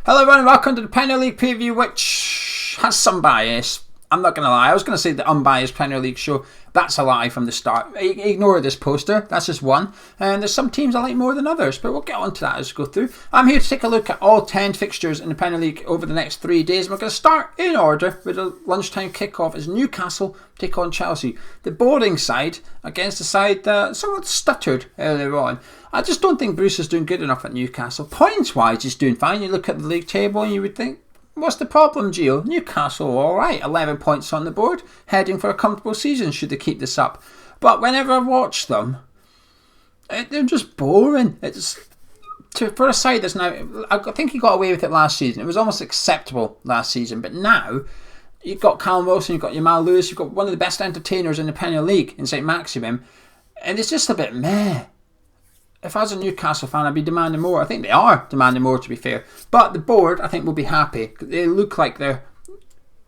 Hello everyone, welcome to the Premier League preview, which has some bias. I'm not going to lie, I was going to say the unbiased Premier League show. That's a lie from the start. Ignore this poster, that's just one. And there's some teams I like more than others, but we'll get on to that as we go through. I'm here to take a look at all 10 fixtures in the Premier League over the next 3 days. And we're going to start in order with a lunchtime kickoff as Newcastle take on Chelsea. The boring side against the side that somewhat stuttered earlier on. I just don't think Bruce is doing good enough at Newcastle. Points-wise, he's doing fine. You look at the league table and you would think, what's the problem, Gio? Newcastle, alright, 11 points on the board, heading for a comfortable season should they keep this up. But whenever I watch them, they're just boring. For a side that's now, I think he got away with it last season. It was almost acceptable last season, but now you've got Callum Wilson, you've got Jamal Lewis, you've got one of the best entertainers in the Premier League in St. Maximin, and it's just a bit meh. If I was a Newcastle fan, I'd be demanding more. I think they are demanding more, to be fair. But the board, I think, will be happy. They look like they're,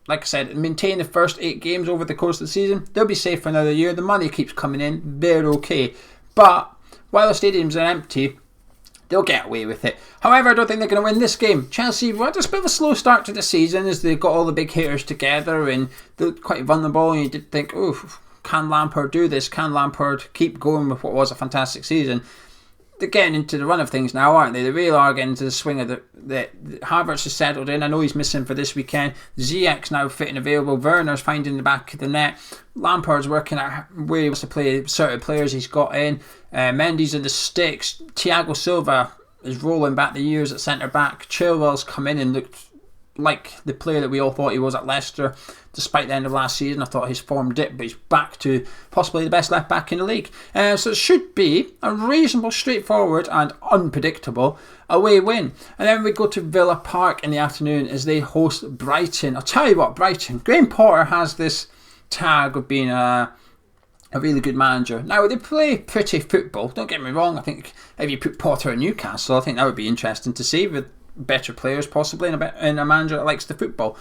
like I said, maintain the first 8 games over the course of the season. They'll be safe for another year. The money keeps coming in. They're okay. But while the stadiums are empty, they'll get away with it. However, I don't think they're going to win this game. Chelsea had a bit of a slow start to the season as they got all the big hitters together and they're quite vulnerable. And you did think, oh, can Lampard do this? Can Lampard keep going with what was a fantastic season? They're getting into the run of things now, aren't they? They really are getting into the swing of the Havertz has settled in. I know he's missing for this weekend. Ziyech's now fit and available. Werner's finding the back of the net. Lampard's working out where he wants to play certain players he's got in. Mendy's in the sticks. Thiago Silva is rolling back the years at centre back. Chilwell's come in and looked like the player that we all thought he was at Leicester. Despite the end of last season, I thought his form dipped, but he's back to possibly the best left back in the league. So it should be a reasonable, straightforward and unpredictable away win. And then we go to Villa Park in the afternoon as they host Brighton. I'll tell you what, Brighton. Graham Potter has this tag of being a really good manager. Now, they play pretty football. Don't get me wrong. I think if you put Potter in Newcastle, I think that would be interesting to see with better players possibly and a manager that likes the football.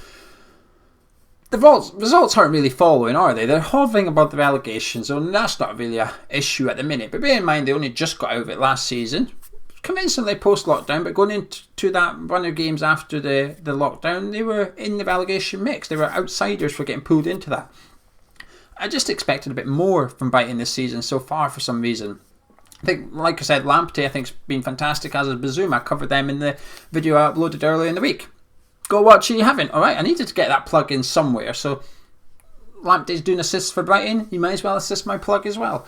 The results aren't really following, are they? They're hovering above the relegation zone, and that's not really an issue at the minute. But bear in mind, they only just got out of it last season, convincingly post-lockdown, but going into that run of games after the lockdown, they were in the relegation mix. They were outsiders for getting pulled into that. I just expected a bit more from Brighton this season so far for some reason. I think, like I said, Lamptey I think's been fantastic, as has Bazuma. I covered them in the video I uploaded earlier in the week. Go watch it, you haven't. Alright, I needed to get that plug in somewhere. So, Lamptey's doing assists for Brighton. You might as well assist my plug as well.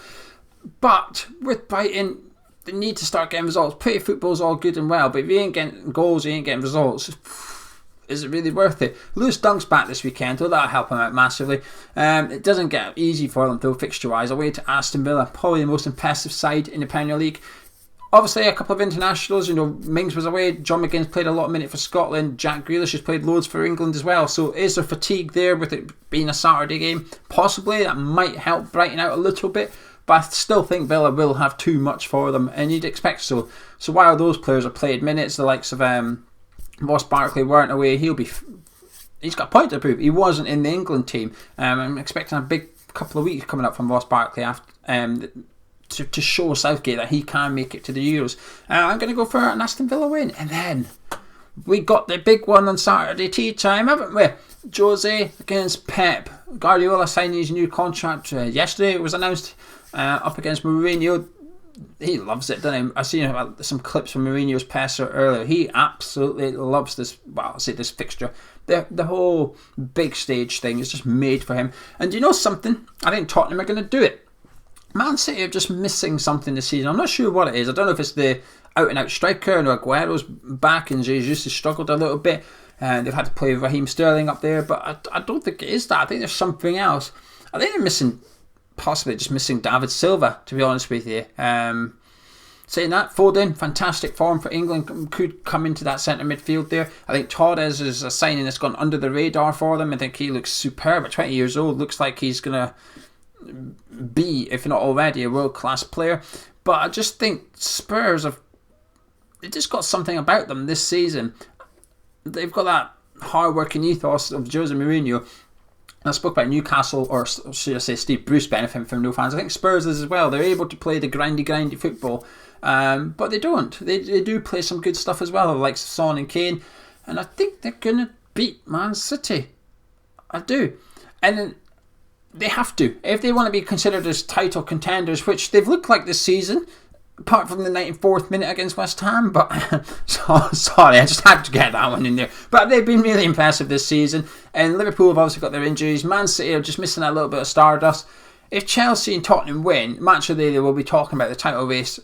But, with Brighton, they need to start getting results. Pretty football's all good and well, but if you ain't getting goals, you ain't getting results. Is it really worth it? Lewis Dunk's back this weekend, so that'll help him out massively. It doesn't get easy for them, though, fixture-wise. Away to Aston Villa, probably the most impressive side in the Premier League. Obviously, a couple of internationals. Mings was away. John McGinn's played a lot of minutes for Scotland. Jack Grealish has played loads for England as well. So is there fatigue there with it being a Saturday game? Possibly. That might help brighten out a little bit. But I still think Villa will have too much for them, and you'd expect so. So while those players have played minutes, the likes of Ross Barkley weren't away, he's got a point to prove. He wasn't in the England team. I'm expecting a big couple of weeks coming up from Ross Barkley after to show Southgate that he can make it to the Euros. I'm going to go for an Aston Villa win. And then we got the big one on Saturday tea time, haven't we? Jose against Pep. Guardiola signing his new contract yesterday. It was announced up against Mourinho. He loves it, doesn't he? I've seen some clips from Mourinho's presser earlier. He absolutely loves this. Well, I'll say this fixture. The whole big stage thing is just made for him. And you know something? I think Tottenham are going to do it. Man City are just missing something this season. I'm not sure what it is. I don't know if it's the out-and-out striker. I know Aguero's back and Jesus has struggled a little bit. They've had to play Raheem Sterling up there, but I don't think it is that. I think there's something else. I think they're possibly just missing David Silva, to be honest with you. Saying that, Foden, fantastic form for England, could come into that centre midfield there. I think Torres is a signing that's gone under the radar for them. I think he looks superb at 20 years old. Looks like he's going to be, if not already, a world-class player. But I just think Spurs they just got something about them this season. They've got that hard-working ethos of Jose Mourinho. I spoke about Newcastle, or should I say Steve Bruce, benefiting from no fans. I think Spurs is as well. They're able to play the grindy football, but they don't. They do play some good stuff as well, like Son and Kane. and I think they're going to beat Man City. I do. And they have to. If they want to be considered as title contenders, which they've looked like this season, apart from the 94th minute against West Ham, but sorry, I just had to get that one in there. But they've been really impressive this season, and Liverpool have obviously got their injuries. Man City are just missing a little bit of stardust. If Chelsea and Tottenham win, match of the day, they will be talking about the title race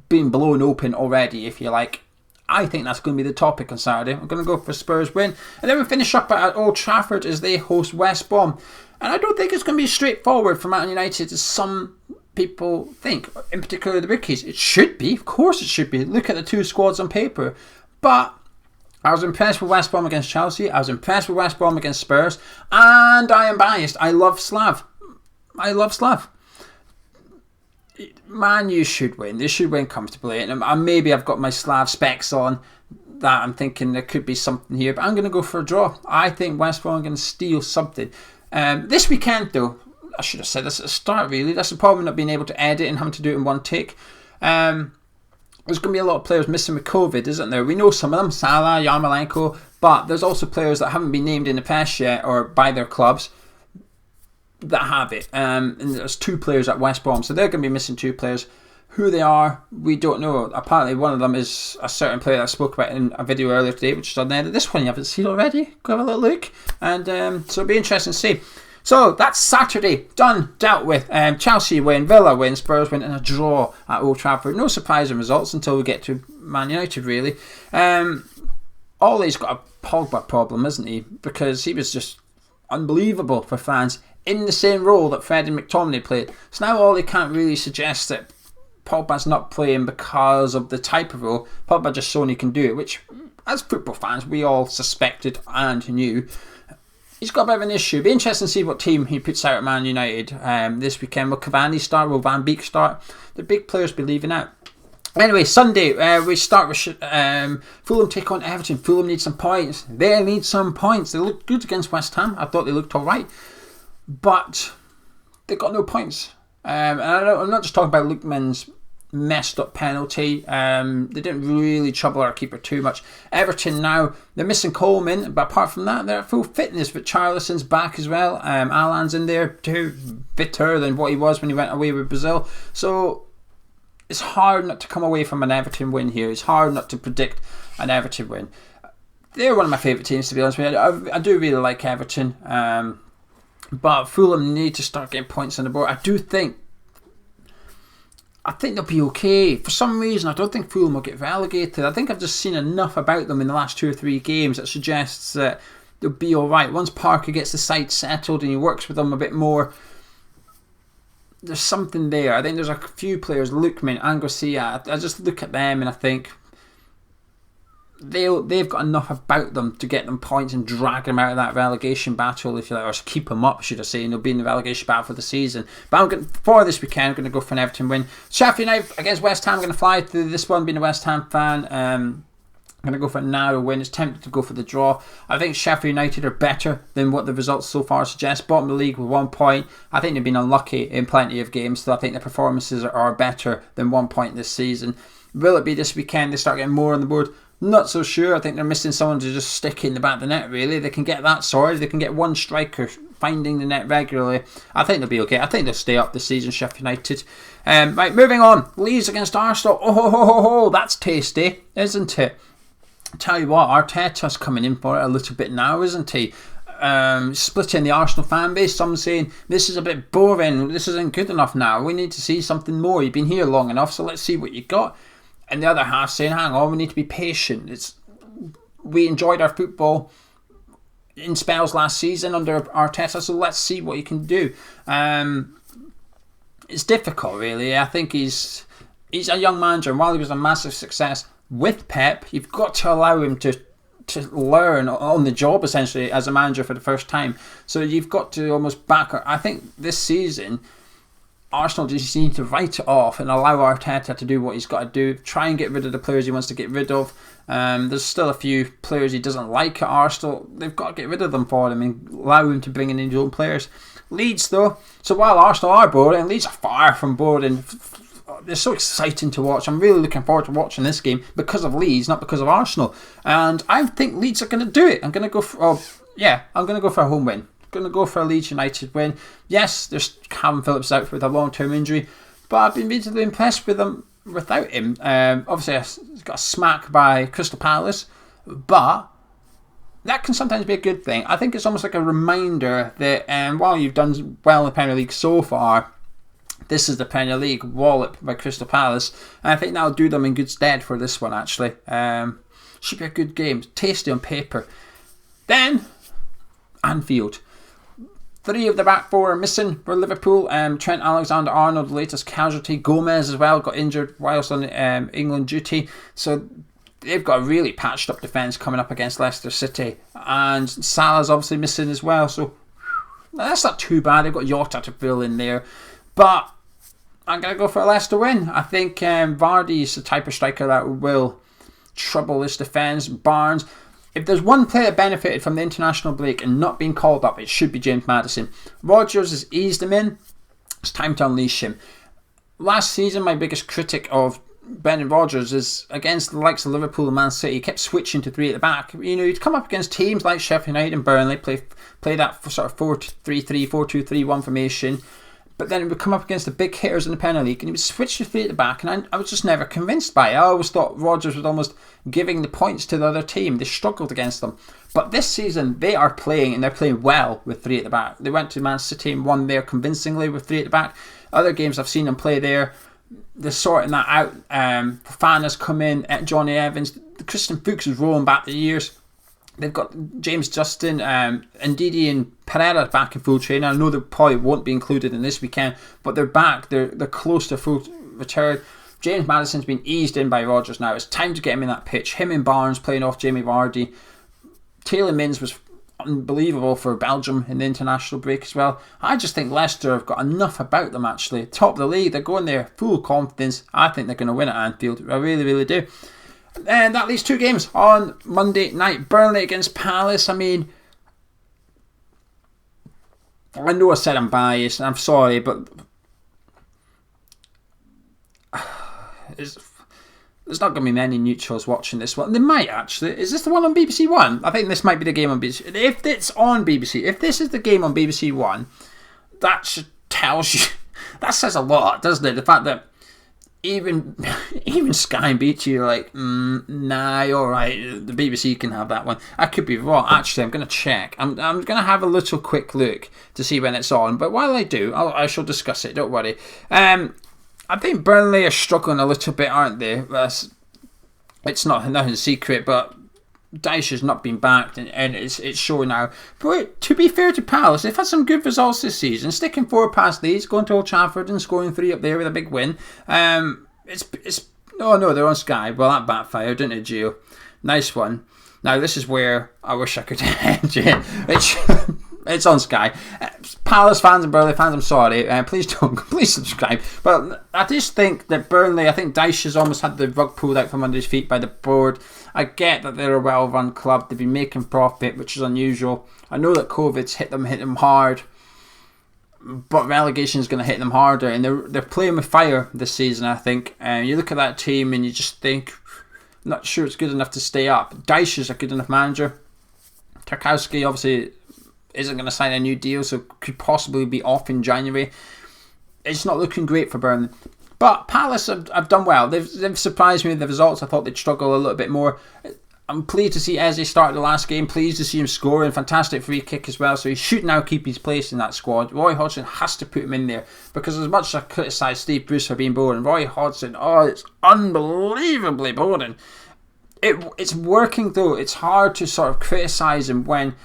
being blown open already, if you like. I think that's going to be the topic on Saturday. I'm going to go for Spurs win. And then we finish up at Old Trafford as they host West Brom. And I don't think it's going to be straightforward for Man United as some people think, in particular the bookies. It should be, of course it should be. Look at the two squads on paper. But I was impressed with West Brom against Chelsea. I was impressed with West Brom against Spurs. And I am biased. I love Slav. Man, you should win. They should win comfortably. And maybe I've got my Slav specs on that. I'm thinking there could be something here. But I'm going to go for a draw. I think West Brom are going to steal something. This weekend, though, I should have said this at the start, really. That's the problem, not being able to edit and having to do it in one take. There's going to be a lot of players missing with COVID, isn't there? We know some of them, Salah, Yarmolenko. But there's also players that haven't been named in the press yet or by their clubs that have it, and there's two players at West Brom, so they're going to be missing two players. Who they are, we don't know. Apparently one of them is a certain player that I spoke about in a video earlier today, which is on there. This one you haven't seen already. Go have a little look, and so it'll be interesting to see. So that's Saturday, done, dealt with. Chelsea win, Villa win, Spurs win, and a draw at Old Trafford. No surprising results until we get to Man United, really. Ole's got a Pogba problem, isn't he? Because he was just unbelievable for fans in the same role that Fred and McTominay played. So now Ole can't really suggest that Pogba's not playing because of the type of role. Pogba just shown he can do it, which, as football fans, we all suspected and knew. He's got a bit of an issue. It'll be interesting to see what team he puts out at Man United this weekend. Will Cavani start? Will Van Beek start? The big players be leaving out. Anyway, Sunday, we start with Fulham take on Everton. Fulham need some points. They need some points. They looked good against West Ham. I thought they looked alright. But they got no points. And I'm not just talking about Lookman's messed up penalty. They didn't really trouble our keeper too much. Everton now, they're missing Coleman, but apart from that, they're at full fitness. But Charlison's back as well. Alan's in there too, fitter than what he was when he went away with Brazil. So it's hard not to come away from an Everton win here. It's hard not to predict an Everton win. They're one of my favourite teams, to be honest with you. I do really like Everton. But Fulham need to start getting points on the board. I think they'll be okay. For some reason, I don't think Fulham will get relegated. I think I've just seen enough about them in the last 2 or 3 games that suggests that they'll be alright. Once Parker gets the side settled and he works with them a bit more, there's something there. I think there's a few players, Lookman and Garcia. I just look at them and I think they've got enough about them to get them points and drag them out of that relegation battle, if you like, or keep them up, should I say, and they'll be in the relegation battle for the season. But for this weekend, I'm going to go for an Everton win. Sheffield United against West Ham, I'm going to fly through this one, being a West Ham fan. I'm going to go for a narrow win. It's tempted to go for the draw. I think Sheffield United are better than what the results so far suggest. Bottom of the league with 1 point. I think they've been unlucky in plenty of games, so I think the performances are better than 1 point this season. Will it be this weekend they start getting more on the board? Not so sure. I think they're missing someone to just stick in the back of the net, really. They can get that sorted. They can get one striker finding the net regularly. I think they'll be okay. I think they'll stay up this season, Sheffield United. Right, moving on. Leeds against Arsenal. Oh, that's tasty, isn't it? Tell you what, Arteta's coming in for it a little bit now, isn't he? Splitting the Arsenal fan base. Some saying this is a bit boring. This isn't good enough now. We need to see something more. You've been here long enough, so let's see what you got. And the other half saying, hang on, we need to be patient. We enjoyed our football in spells last season under Arteta, so let's see what he can do. It's difficult, really. I think he's a young manager, and while he was a massive success with Pep, you've got to allow him to learn on the job, essentially, as a manager for the first time. So you've got to almost back her. I think this season, Arsenal just need to write it off and allow Arteta to do what he's got to do. Try and get rid of the players he wants to get rid of. There's still a few players he doesn't like at Arsenal. They've got to get rid of them for him and allow him to bring in his own players. Leeds, though. So while Arsenal are boring, Leeds are far from boring. they're so exciting to watch. I'm really looking forward to watching this game because of Leeds, not because of Arsenal. And I think Leeds are going to do it. I'm going to go for a home win. I'm going to go for a Leeds United win. Yes, there's Calvin Phillips out with a long-term injury, but I've been reasonably impressed with them without him. Obviously, I got a smack by Crystal Palace, but that can sometimes be a good thing. I think it's almost like a reminder that while you've done well in the Premier League so far, this is the Premier League wallop by Crystal Palace, and I think that'll do them in good stead for this one, actually. Should be a good game, tasty on paper. Then, Anfield. 3 of the back 4 are missing for Liverpool. Trent Alexander-Arnold, the latest casualty. Gomez as well, got injured whilst on England duty. So they've got a really patched up defence coming up against Leicester City. And Salah's obviously missing as well. So that's not too bad. They've got Jota to fill in there. But I'm going to go for a Leicester win. I think Vardy is the type of striker that will trouble this defence. Barnes. If there's one player that benefited from the international break and not being called up, it should be James Maddison. Rodgers has eased him in. It's time to unleash him. Last season, my biggest critic of Brendan Rodgers is against the likes of Liverpool and Man City. He kept switching to 3 at the back. You know, he'd come up against teams like Sheffield United and Burnley, play that sort of 4-3-3, 4-2-3-1 formation. But then it would come up against the big hitters in the Premier League and he would switch to 3 at the back, and I was just never convinced by it. I always thought Rodgers was almost giving the points to the other team. They struggled against them. But this season they are playing, and they're playing well with 3 at the back. They went to Man City and won there convincingly with 3 at the back. Other games I've seen them play there, they're sorting that out. Fofana's come in, Johnny Evans, Christian Fuchs is rolling back the years. They've got James Justin, Ndidi and Pereira back in full training. I know they probably won't be included in this weekend, but they're back. They're close to full return. James Maddison's been eased in by Rodgers now. It's time to get him in that pitch. Him and Barnes playing off Jamie Vardy. Taylor Mins was unbelievable for Belgium in the international break as well. I just think Leicester have got enough about them, actually. Top of the league, they're going there full confidence. I think they're going to win at Anfield. I really, really do. And that leaves 2 games on Monday night. Burnley against Palace. I mean, I know I said I'm biased, and I'm sorry, but there's not going to be many neutrals watching this one. They might actually. Is this the one on BBC One? I think this might be the game on BBC. If it's on BBC, if this is the game on BBC One, that tells you, that says a lot, doesn't it? The fact that even Sky and BT are like, nah, you're right, the BBC can have that one. I could be wrong. Actually, I'm going to check. I'm going to have a little quick look to see when it's on. But while I do, I shall discuss it. Don't worry. I think Burnley are struggling a little bit, aren't they? It's nothing secret, but Dyche has not been backed, and it's showing now. But to be fair to Palace, they've had some good results this season, sticking 4 past Leeds, going to Old Trafford and scoring 3 up there with a big win. No, they're on Sky. Well, that backfired, didn't it, Gio? Nice one. Now this is where I wish I could end it. It's on Sky. Palace fans and Burnley fans, I'm sorry. Please subscribe. But I just think that Burnley, I think Dyche has almost had the rug pulled out from under his feet by the board. I get that they're a well-run club. They've been making profit, which is unusual. I know that COVID's hit them hard, but relegation is going to hit them harder, and they're playing with fire this season, I think. You look at that team and you just think, not sure it's good enough to stay up. Dyche is a good enough manager. Tarkowski obviously isn't going to sign a new deal, so could possibly be off in January. It's not looking great for Burnley. But Palace have done well. They've surprised me with the results. I thought they'd struggle a little bit more. I'm pleased to see Eze start the last game. Pleased to see him scoring. Fantastic free kick as well. So he should now keep his place in that squad. Roy Hodgson has to put him in there. Because as much as I criticise Steve Bruce for being boring, Roy Hodgson, it's unbelievably boring. It's working though. It's hard to sort of criticise him when,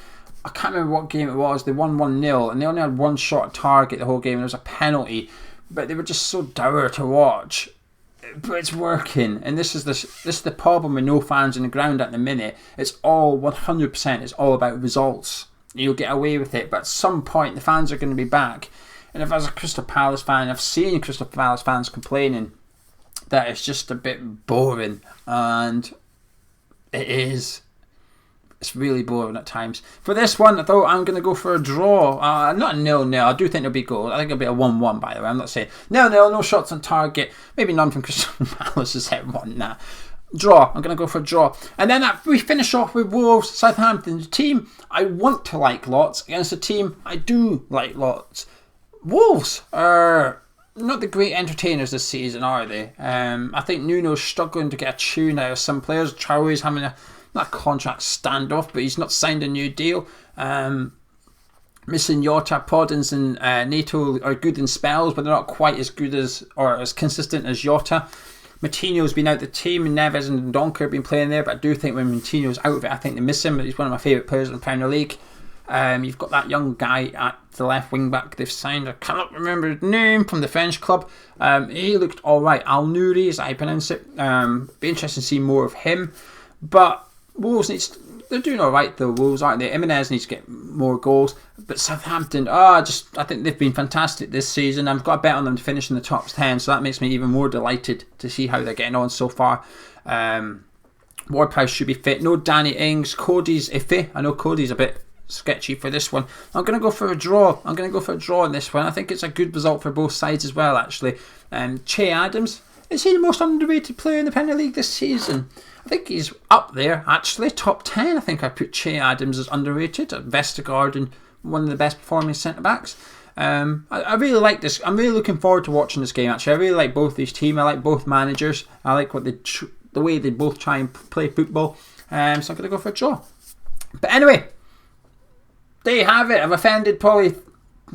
I can't remember what game it was, they won 1-0 and they only had one shot at target the whole game. There was a penalty. But they were just so dour to watch. But it's working, and this is the problem with no fans in the ground at the minute. It's all 100%. It's all about results. You'll get away with it, but at some point the fans are going to be back. And if I was a Crystal Palace fan, I've seen Crystal Palace fans complaining that it's just a bit boring, and it is. It's really boring at times. For this one, though, I'm going to go for a draw. Not a 0-0. I do think there'll be goals. I think it'll be a 1-1, by the way. I'm not saying 0-0, no shots on target. Maybe none from Crystal Palace's head one. Nah. Draw. I'm going to go for a draw. And then we finish off with Wolves, Southampton. The team I want to like lots against a team I do like lots. Wolves are not the great entertainers this season, are they? I think Nuno's struggling to get a tune out of some players. Traore's having not a contract standoff, but he's not signed a new deal. Missing Jota, Podence and Neto are good in spells, but they're not quite as good as or as consistent as Jota. Moutinho's been out the team, and Neves and Donker have been playing there, but I do think when Moutinho's out of it, I think they miss him. He's one of my favourite players in the Premier League. You've got that young guy at the left wing back they've signed. I cannot remember his name, from the French club. He looked alright. Al Nouri, as I pronounce it. Be interesting to see more of him. But Wolves they're doing alright though, Wolves, aren't they? Jimenez needs to get more goals. But Southampton, I think they've been fantastic this season. I've got a bet on them to finish in the top 10, so that makes me even more delighted to see how they're getting on so far. Ward-Prowse should be fit. No Danny Ings. Cody's iffy. I know Cody's a bit sketchy for this one. I'm going to go for a draw. In this one. I think it's a good result for both sides as well, actually. Che Adams, is he the most underrated player in the Premier League this season? I think he's up there, actually. Top 10, I think I put Che Adams as underrated. Vestergaard and one of the best performing centre-backs. I really like this. I'm really looking forward to watching this game, actually. I really like both these teams. I like both managers. I like what the way they both try and play football. So I'm going to go for a draw. But anyway, there you have it. I've offended probably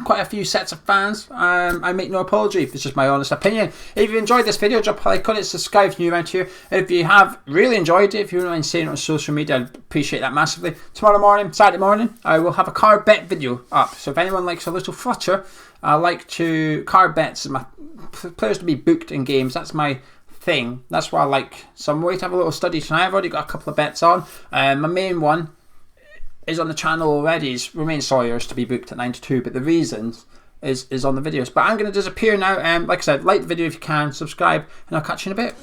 quite a few sets of fans. I make no apology. It's just my honest opinion. If you enjoyed this video, drop a like on it, subscribe if you're new around here. If you have really enjoyed it, if you don't mind saying it on social media, I'd appreciate that massively. Tomorrow morning, Saturday morning, I will have a card bet video up. So if anyone likes a little flutter, I like to card bets, my players to be booked in games. That's my thing. That's what I like. So I'm waiting to have a little study tonight. I've already got a couple of bets on. My main one is on the channel already. Is Romain Sawyer's to be booked at 9-2, but the reasons is on the videos. But I'm going to disappear now. Like I said, like the video if you can, subscribe, and I'll catch you in a bit.